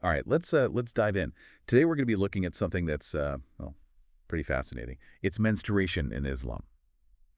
All right, let's dive in. Today we're going to be looking at something that's well, pretty fascinating. It's menstruation in Islam.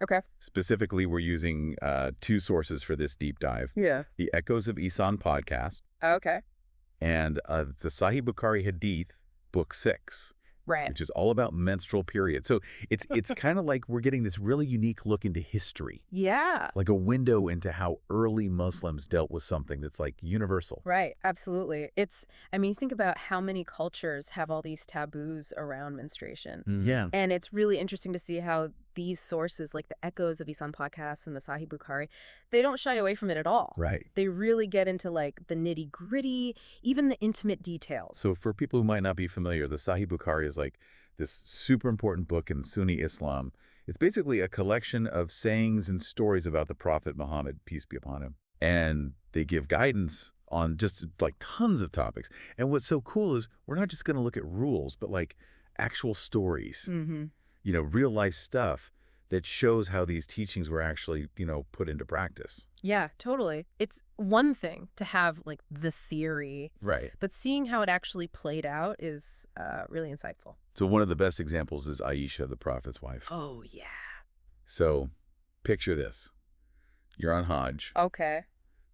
Okay. Specifically, we're using two sources for this deep dive. Yeah. The Echoes of Ihsan Podcast Okay. and the Sahih Bukhari Hadith, Book 6, Right. which is all about menstrual periods. So it's kind of like we're getting this really unique look into history, Yeah. like a window into how early Muslims dealt with something that's like universal. Right. Absolutely. Think about how many cultures have all these taboos around menstruation. Yeah. And it's really interesting to see how these sources, like the Echoes of Ihsan Podcast and the Sahih Bukhari, they don't shy away from it at all. Right. They really get into like the nitty gritty, even the intimate details. So for people who might not be familiar, the Sahih Bukhari is like this super important book in Sunni Islam. It's basically a collection of sayings and stories about the Prophet Muhammad, peace be upon him. And they give guidance on just like tons of topics. And what's so cool is we're not just going to look at rules, but like actual stories, Mm-hmm. Real life stuff that shows how these teachings were actually, put into practice. Yeah, totally. It's one thing to have like the theory, Right. but seeing how it actually played out is really insightful. So one of the best examples is Aisha, the Prophet's wife. Oh, yeah. So picture this. You're on Hajj, Okay.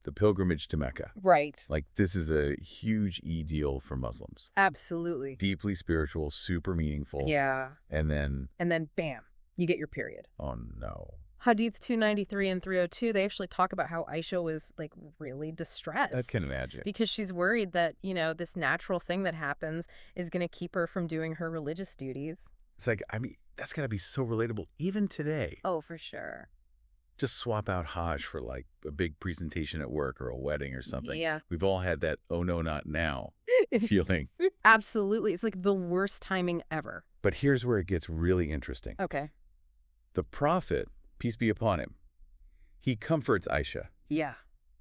the pilgrimage to Mecca. Right. Like this is a huge deal for Muslims. Absolutely. Deeply spiritual, super meaningful. Yeah. And then, And then bam, you get your period. oh no. Hadith 293 and 302, they actually talk about how Aisha was like really distressed. I can imagine. Because she's worried that, this natural thing that happens is going to keep her from doing her religious duties. It's like, that's got to be so relatable even today. Oh, for sure. Just swap out Hajj for like a big presentation at work or a wedding or something. Yeah. We've all had that, oh no, not now feeling. Absolutely. It's like the worst timing ever. But here's where it gets really interesting. Okay. The Prophet, peace be upon him, he comforts Aisha. Yeah.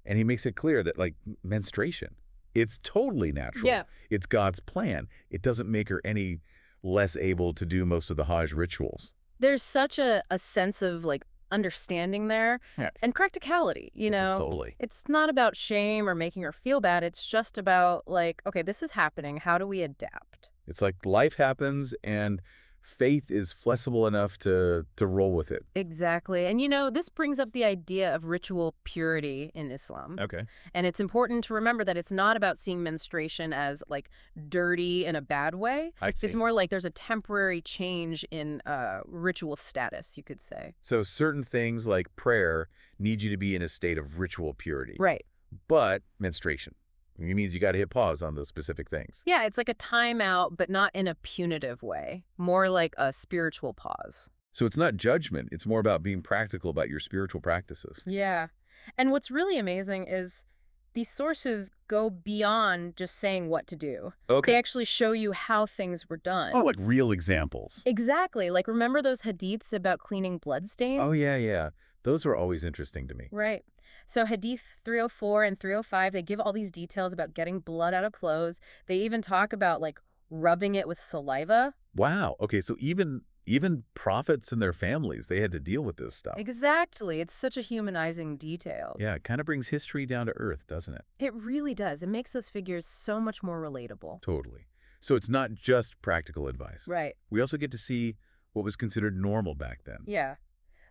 And he makes it clear that, like, menstruation, it's totally natural. Yes. It's God's plan. It doesn't make her any less able to do most of the Hajj rituals. There's such a sense of like understanding there Yeah. and practicality, Totally. It's not about shame or making her feel bad. It's just about like, okay, this is happening. How do we adapt? It's like life happens and faith is flexible enough to roll with it. Exactly. And this brings up the idea of ritual purity in Islam. Okay. And it's important to remember that it's not about seeing menstruation as like dirty in a bad way. I see. It's more like there's a temporary change in ritual status, you could say. So certain things like prayer need you to be in a state of ritual purity. Right. But menstruation, it means you got to hit pause on those specific things. Yeah, it's like a timeout, but not in a punitive way. More like a spiritual pause. So it's not judgment. It's more about being practical about your spiritual practices. Yeah. And what's really amazing is these sources go beyond just saying what to do. Okay. They actually show you how things were done. Oh, like real examples. Exactly. Like, remember those hadiths about cleaning bloodstains? Oh, yeah. Those were always interesting to me. Right. So Hadith 304 and 305, they give all these details about getting blood out of clothes. They even talk about, like, rubbing it with saliva. Wow. Okay, so even prophets and their families, they had to deal with this stuff. Exactly. It's such a humanizing detail. Yeah, it kind of brings history down to earth, doesn't it? It really does. It makes those figures so much more relatable. Totally. So it's not just practical advice. Right. We also get to see what was considered normal back then. Yeah.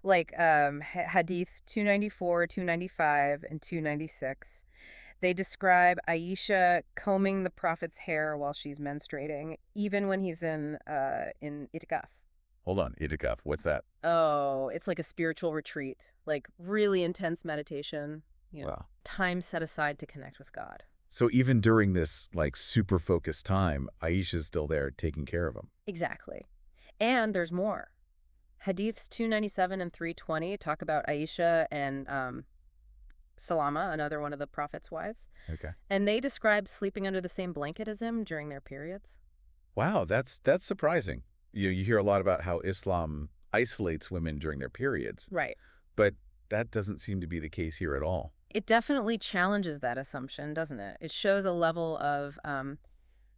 Like Hadith 294, 295, and 296. They describe Aisha combing the Prophet's hair while she's menstruating, even when he's in itikaf. Hold on, itikaf, what's that? Oh, it's like a spiritual retreat, like really intense meditation, Wow. time set aside to connect with God. So even during this like super focused time, Aisha's still there taking care of him. Exactly. And there's more. Hadiths 297 and 320 talk about Aisha and Salama, another one of the Prophet's wives. Okay. And they describe sleeping under the same blanket as him during their periods. Wow, that's surprising. You hear a lot about how Islam isolates women during their periods, Right. but that doesn't seem to be the case here at all. It definitely challenges that assumption, doesn't it? It shows a level of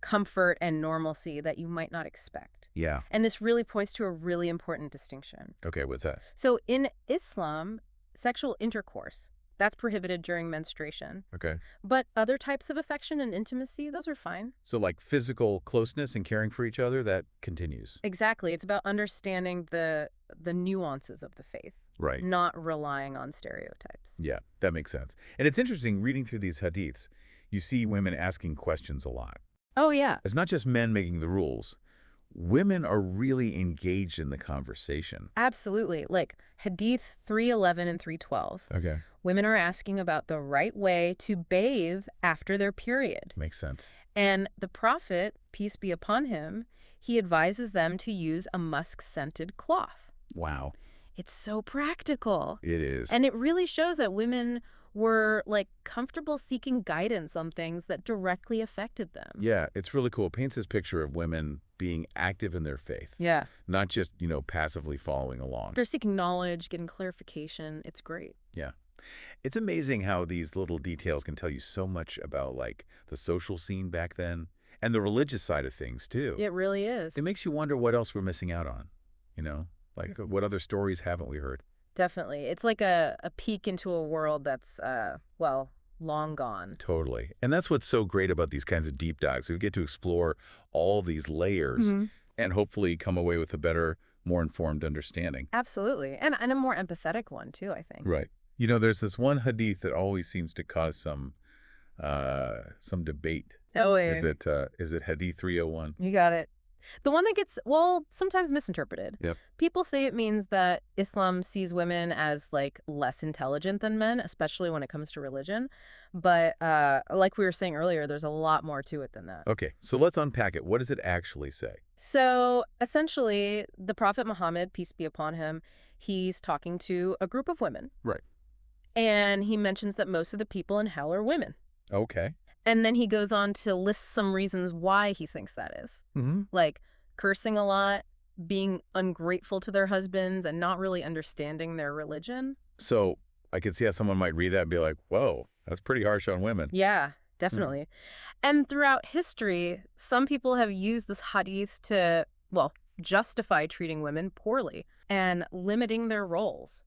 comfort and normalcy that you might not expect. Yeah. And this really points to a really important distinction. Okay, what's that? So in Islam, sexual intercourse, That's prohibited during menstruation. Okay. But other types of affection and intimacy, those are fine. So like physical closeness and caring for each other, that continues. Exactly. It's about understanding the nuances of the faith, Right. not relying on stereotypes. Yeah, that makes sense. And it's interesting, reading through these hadiths, you see women asking questions a lot. Oh, yeah. It's not just men making the rules. Women are really engaged in the conversation. Absolutely. Like Hadith 311 and 312. Okay. Women are asking about the right way to bathe after their period. Makes sense. And the Prophet, peace be upon him, he advises them to use a musk-scented cloth. Wow. It's so practical. It is. And it really shows that women were, like, comfortable seeking guidance on things that directly affected them. Yeah, it's really cool. It paints this picture of women being active in their faith. Yeah. Not just, passively following along. They're seeking knowledge, getting clarification. It's great. Yeah. It's amazing how these little details can tell you so much about, like, the social scene back then and the religious side of things, too. It really is. It makes you wonder what else we're missing out on, Like, what other stories haven't we heard? Definitely. It's like a peek into a world that's, long gone. Totally. And that's what's so great about these kinds of deep dives. We get to explore all these layers and hopefully come away with a better, more informed understanding. Absolutely. And a more empathetic one, too, I think. Right. There's this one hadith that always seems to cause some debate. Oh, yeah. Is it Hadith 301? You got it. The one that gets, sometimes misinterpreted. Yep. People say it means that Islam sees women as, like, less intelligent than men, especially when it comes to religion. But like we were saying earlier, there's a lot more to it than that. Okay, so let's unpack it. What does it actually say? So essentially, the Prophet Muhammad, peace be upon him, he's talking to a group of women. Right. And he mentions that most of the people in hell are women. Okay. And then he goes on to list some reasons why he thinks that is. Like cursing a lot, being ungrateful to their husbands, and not really understanding their religion. So I could see how someone might read that and be like, whoa, that's pretty harsh on women. Yeah, definitely. And throughout history, some people have used this hadith to, justify treating women poorly and limiting their roles.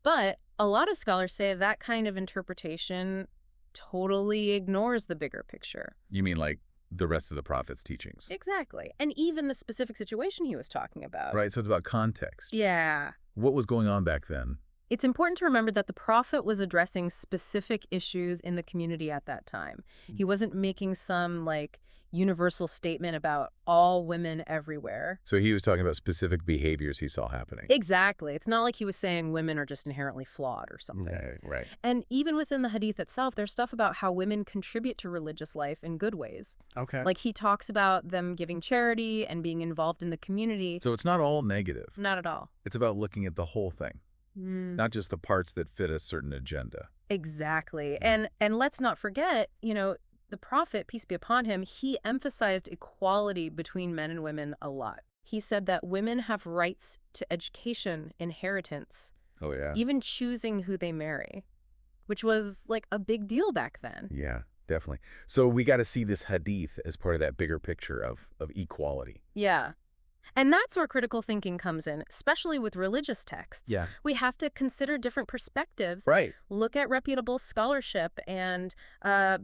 But a lot of scholars say that kind of interpretation totally ignores the bigger picture. You mean like the rest of the Prophet's teachings? Exactly. And even the specific situation he was talking about. Right, so it's about context. Yeah. What was going on back then? It's important to remember that the Prophet was addressing specific issues in the community at that time. He wasn't making some, like, universal statement about all women everywhere. So he was talking about specific behaviors he saw happening. Exactly. It's not like he was saying women are just inherently flawed or something. Right. And even within the hadith itself, there's stuff about how women contribute to religious life in good ways. Okay. Like he talks about them giving charity and being involved in the community. So it's not all negative. Not at all. It's about looking at the whole thing, not just the parts that fit a certain agenda. Exactly. And let's not forget, the Prophet, peace be upon him, he emphasized equality between men and women a lot. He said that women have rights to education, inheritance, Oh, yeah. even choosing who they marry, which was like a big deal back then. Yeah, definitely. So we got to see this hadith as part of that bigger picture of equality. Yeah. And that's where critical thinking comes in, especially with religious texts. Yeah. We have to consider different perspectives, Right. look at reputable scholarship, and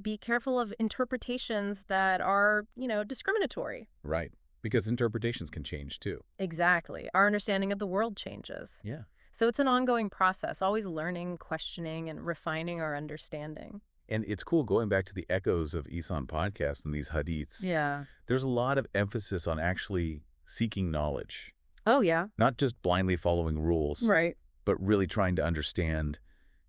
be careful of interpretations that are, discriminatory. Right. Because interpretations can change too. Exactly. Our understanding of the world changes. Yeah. So it's an ongoing process, always learning, questioning, and refining our understanding. And it's cool going back to the Echoes of Ihsan Podcast and these hadiths. Yeah. There's a lot of emphasis on actually seeking knowledge, Oh, yeah. not just blindly following rules, Right. but really trying to understand,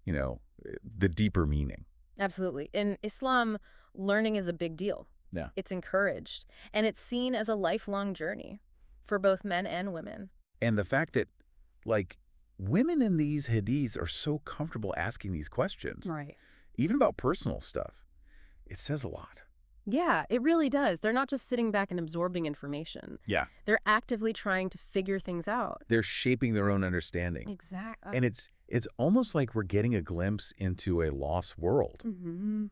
the deeper meaning. Absolutely. In Islam, learning is a big deal. Yeah. It's encouraged, and it's seen as a lifelong journey for both men and women. And the fact that, like, women in these hadiths are so comfortable asking these questions, Right. even about personal stuff, it says a lot. Yeah, it really does. They're not just sitting back and absorbing information. Yeah. They're actively trying to figure things out. They're shaping their own understanding. Exactly. And it's almost like we're getting a glimpse into a lost world,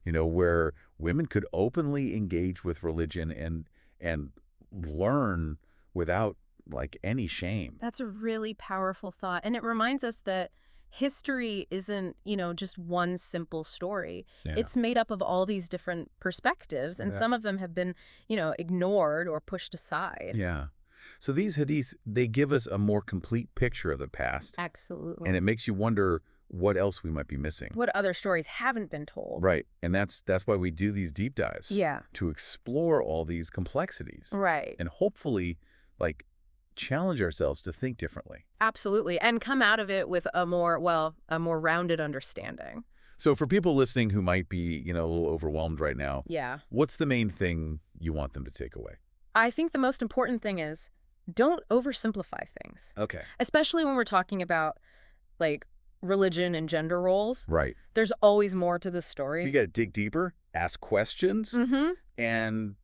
where women could openly engage with religion and learn without, like, any shame. That's a really powerful thought. And it reminds us that, history isn't, just one simple story. Yeah. It's made up of all these different perspectives, and Yeah. some of them have been, ignored or pushed aside. Yeah. So these hadiths, they give us a more complete picture of the past, Absolutely. and it makes you wonder what else we might be missing. What other stories haven't been told. Right. And that's why we do these deep dives. Yeah. To explore all these complexities. Right. And hopefully, challenge ourselves to think differently. Absolutely. And come out of it with a more rounded understanding. So for people listening who might be, a little overwhelmed right now, Yeah. what's the main thing you want them to take away? I think the most important thing is don't oversimplify things. Okay. Especially when we're talking about, religion and gender roles. Right. There's always more to the story. You got to dig deeper, ask questions, Mm-hmm. and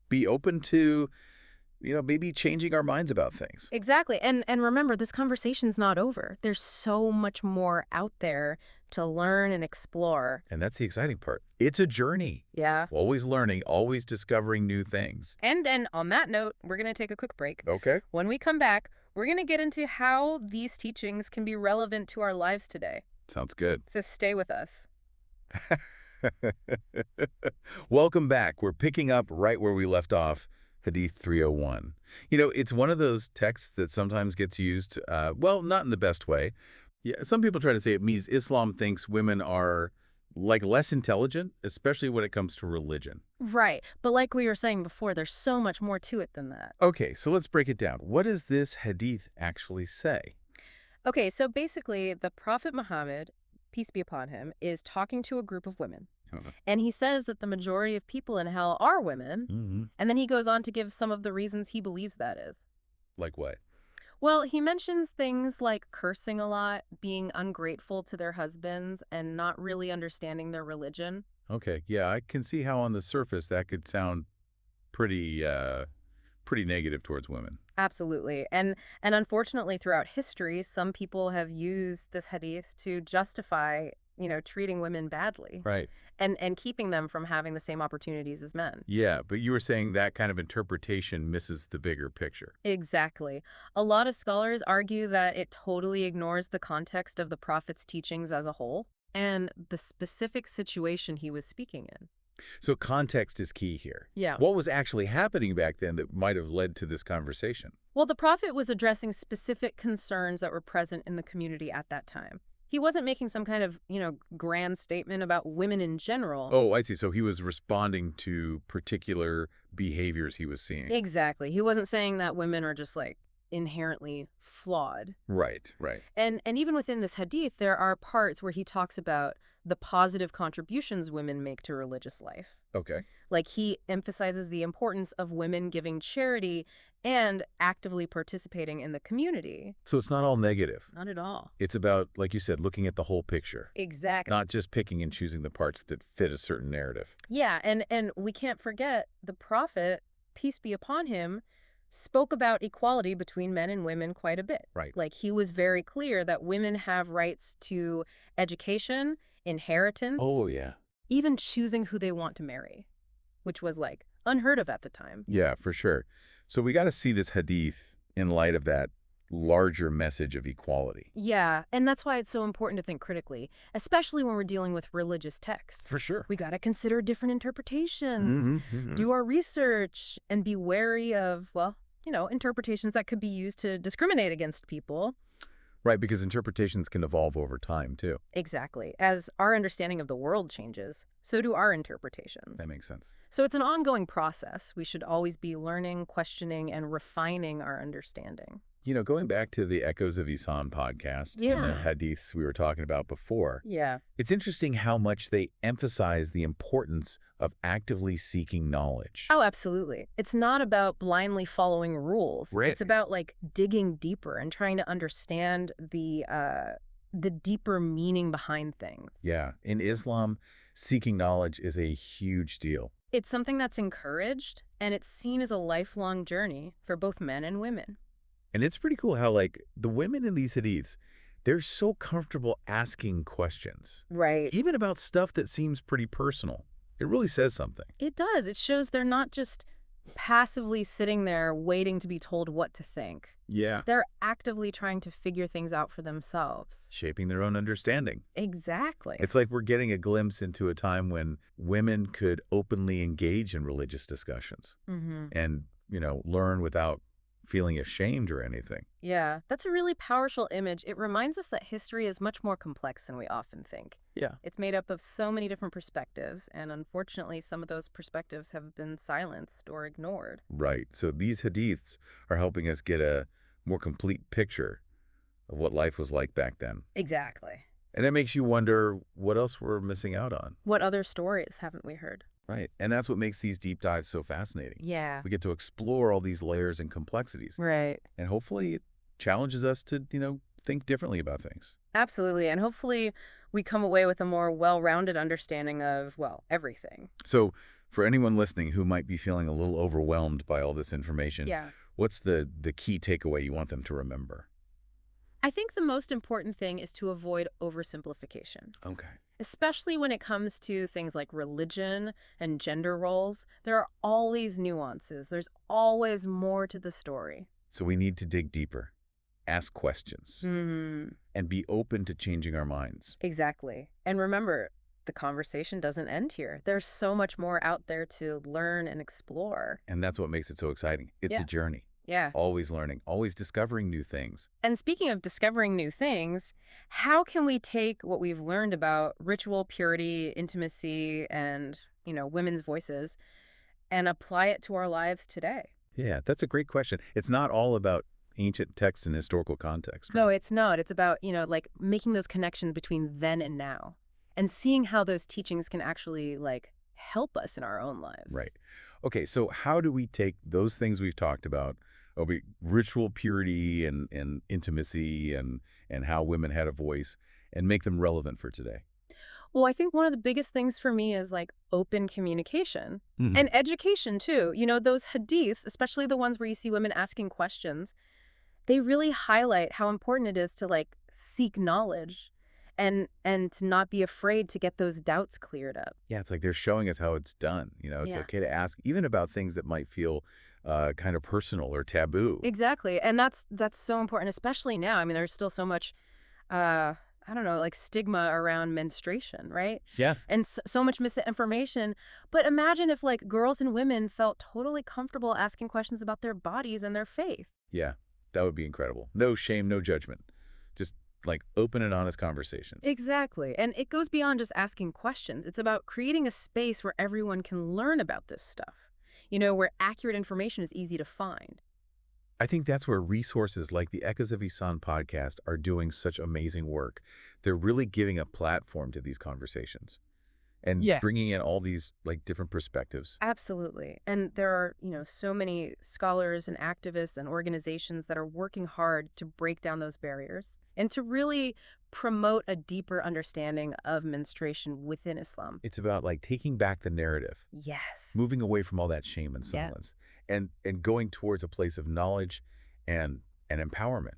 be open to, maybe changing our minds about things. Exactly. And remember, this conversation's not over. There's so much more out there to learn and explore. And that's the exciting part. It's a journey. Yeah. Always learning, always discovering new things. And on that note, we're going to take a quick break. Okay. When we come back, we're going to get into how these teachings can be relevant to our lives today. Sounds good. So stay with us. Welcome back. We're picking up right where we left off, Hadith 301. It's one of those texts that sometimes gets used, not in the best way. Yeah, some people try to say it means Islam thinks women are less intelligent, especially when it comes to religion. Right. But like we were saying before, there's so much more to it than that. Okay, so let's break it down. What does this hadith actually say? Okay, so basically, the Prophet Muhammad, peace be upon him, is talking to a group of women. And he says that the majority of people in hell are women. Mm-hmm. And then he goes on to give some of the reasons he believes that is. Like what? Well, he mentions things like cursing a lot, being ungrateful to their husbands, and not really understanding their religion. Okay, yeah, I can see how on the surface that could sound pretty negative towards women. Absolutely. And unfortunately, throughout history, some people have used this hadith to justify, treating women badly. Right. And keeping them from having the same opportunities as men. Yeah, but you were saying that kind of interpretation misses the bigger picture. Exactly. A lot of scholars argue that it totally ignores the context of the Prophet's teachings as a whole and the specific situation he was speaking in. So context is key here. Yeah. What was actually happening back then that might have led to this conversation? Well, the Prophet was addressing specific concerns that were present in the community at that time. He wasn't making some kind of, grand statement about women in general. Oh, I see. So he was responding to particular behaviors he was seeing. Exactly. He wasn't saying that women are just, inherently flawed. Right, right. And even within this hadith, there are parts where he talks about the positive contributions women make to religious life. Okay. He emphasizes the importance of women giving charity and actively participating in the community. So it's not all negative. Not at all. It's about, like you said, looking at the whole picture. Exactly. Not just picking and choosing the parts that fit a certain narrative. Yeah, and we can't forget the Prophet, peace be upon him, spoke about equality between men and women quite a bit. Right. He was very clear that women have rights to education, inheritance. Oh, yeah. Even choosing who they want to marry, which was unheard of at the time. Yeah, for sure. So we got to see this hadith in light of that larger message of equality. Yeah, and that's why it's so important to think critically, especially when we're dealing with religious texts. For sure. We got to consider different interpretations, Mm-hmm. do our research, and be wary of, interpretations that could be used to discriminate against people. Right, because interpretations can evolve over time, too. Exactly. As our understanding of the world changes, so do our interpretations. That makes sense. So it's an ongoing process. We should always be learning, questioning, and refining our understanding. Going back to the Echoes of Ihsan podcast and the hadiths we were talking about before, it's interesting how much they emphasize the importance of actively seeking knowledge. Oh, absolutely. It's not about blindly following rules. Right. It's about digging deeper and trying to understand the deeper meaning behind things. Yeah. In Islam, seeking knowledge is a huge deal. It's something that's encouraged, and it's seen as a lifelong journey for both men and women. And it's pretty cool how, the women in these hadiths, they're so comfortable asking questions. Right. Even about stuff that seems pretty personal. It really says something. It does. It shows they're not just passively sitting there waiting to be told what to think. Yeah. They're actively trying to figure things out for themselves. Shaping their own understanding. Exactly. It's like we're getting a glimpse into a time when women could openly engage in religious discussions and, learn without feeling ashamed or anything. Yeah, that's a really powerful image. It reminds us that history is much more complex than we often think. Yeah. It's made up of so many different perspectives, and unfortunately, some of those perspectives have been silenced or ignored. Right. So these hadiths are helping us get a more complete picture of what life was like back then. Exactly. And it makes you wonder what else we're missing out on. What other stories haven't we heard? Right. And that's what makes these deep dives so fascinating. Yeah. We get to explore all these layers and complexities. Right. And hopefully it challenges us to, think differently about things. Absolutely. And hopefully we come away with a more well-rounded understanding of, well, everything. So for anyone listening who might be feeling a little overwhelmed by all this information, Yeah. what's the key takeaway you want them to remember? I think the most important thing is to avoid oversimplification. Okay. Especially when it comes to things like religion and gender roles, there are always nuances. There's always more to the story. So we need to dig deeper, ask questions, and be open to changing our minds. Exactly. And remember, the conversation doesn't end here. There's so much more out there to learn and explore. And that's what makes it so exciting. It's a journey. Yeah. Always learning, always discovering new things. And speaking of discovering new things, how can we take what we've learned about ritual, purity, intimacy, and, women's voices and apply it to our lives today? Yeah, that's a great question. It's not all about ancient texts and historical context. Right? No, it's not. It's about, making those connections between then and now and seeing how those teachings can actually, help us in our own lives. Right. Okay, so how do we take those things we've talked about, ritual purity and intimacy and how women had a voice, and make them relevant for today? Well, I think one of the biggest things for me is open communication and education too. Those hadiths, especially the ones where you see women asking questions, they really highlight how important it is to seek knowledge and to not be afraid to get those doubts cleared up. Yeah, it's like they're showing us how it's done. It's okay to ask even about things that might feel kind of personal or taboo. Exactly. And that's so important, especially now. I mean, there's still so much, I don't know, stigma around menstruation, right? Yeah. And so much misinformation. But imagine if girls and women felt totally comfortable asking questions about their bodies and their faith. Yeah, that would be incredible. No shame, no judgment. Just open and honest conversations. Exactly. And it goes beyond just asking questions. It's about creating a space where everyone can learn about this stuff, where accurate information is easy to find. I think that's where resources like the Echoes of Ihsan podcast are doing such amazing work. They're really giving a platform to these conversations and bringing in all these different perspectives. Absolutely. And there are, so many scholars and activists and organizations that are working hard to break down those barriers and to really promote a deeper understanding of menstruation within Islam. It's about taking back the narrative. Yes. Moving away from all that shame and silence and going towards a place of knowledge and empowerment,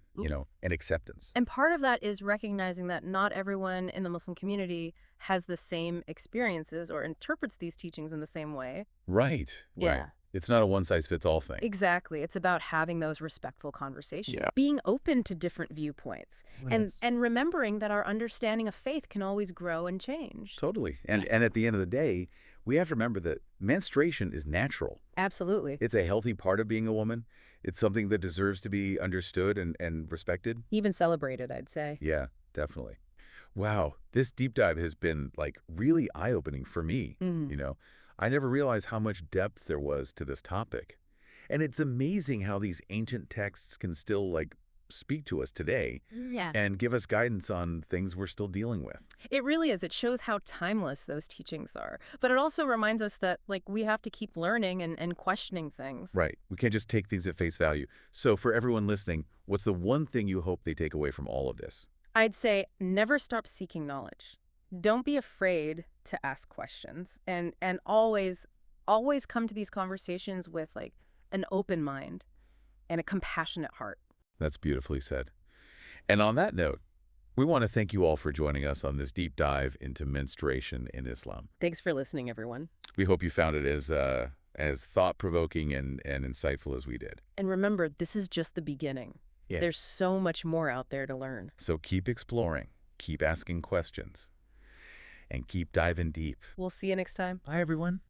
and acceptance. And part of that is recognizing that not everyone in the Muslim community has the same experiences or interprets these teachings in the same way. Right. Yeah. Right. It's not a one-size-fits-all thing. Exactly. It's about having those respectful conversations, being open to different viewpoints, and remembering that our understanding of faith can always grow and change. Totally. And at the end of the day, we have to remember that menstruation is natural. Absolutely. It's a healthy part of being a woman. It's something that deserves to be understood and respected. Even celebrated, I'd say. Yeah, definitely. Wow, this deep dive has been really eye-opening for me. I never realized how much depth there was to this topic. And it's amazing how these ancient texts can still speak to us today and give us guidance on things we're still dealing with. It really is. It shows how timeless those teachings are. But it also reminds us that we have to keep learning and questioning things. Right. We can't just take things at face value. So for everyone listening, what's the one thing you hope they take away from all of this? I'd say never stop seeking knowledge. Don't be afraid to ask questions and always come to these conversations with an open mind and a compassionate heart. That's beautifully said. And on that note, we want to thank you all for joining us on this deep dive into menstruation in Islam. Thanks for listening, everyone. We hope you found it as as thought-provoking and insightful as we did. And remember, this is just the beginning. Yeah. There's so much more out there to learn. So keep exploring, keep asking questions, and keep diving deep. We'll see you next time. Bye, everyone.